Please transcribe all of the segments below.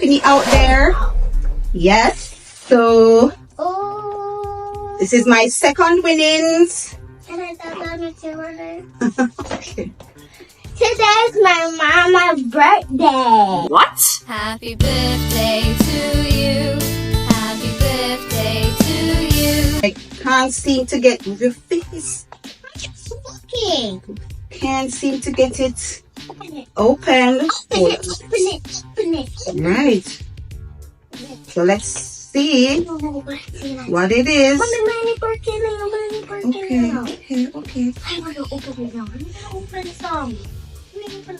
company out there. Yes. So this is my second winnings. Okay. Today's my mama's birthday. What? Happy birthday to you. Happy birthday to you. I can't seem to get your face. Okay. Can't seem to get it open. Open it. Right. So let's see what it is. Okay. I want to open it now. Let me open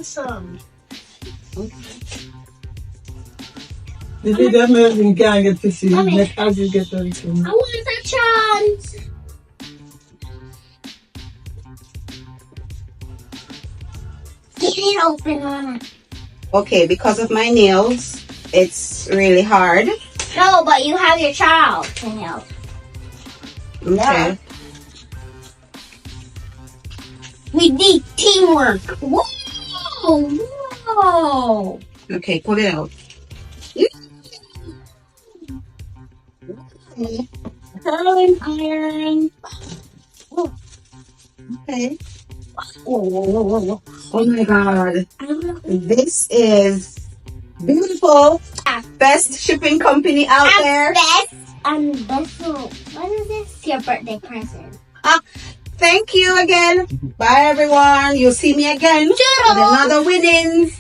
some. If you don't know, you can't get to see it as you get everything. I want a chance. Get it open, Mama. Okay, because of my nails, it's really hard. No, but you have your child to help. Okay. We need teamwork. Whoa. Okay, pull it out. Curling iron. Okay. Oh my God. This is beautiful. Best shipping company out there. Best. What is this? Your birthday present. Thank you again. Bye everyone. You'll see me again with another winnings.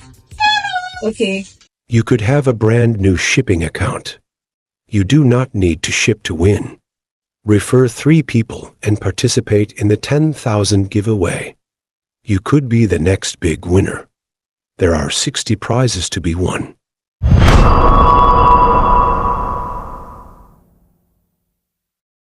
Okay. You could have a brand new shipping account. You do not need to ship to win. Refer 3 people and participate in the 10,000 giveaway. You could be the next big winner. There are 60 prizes to be won.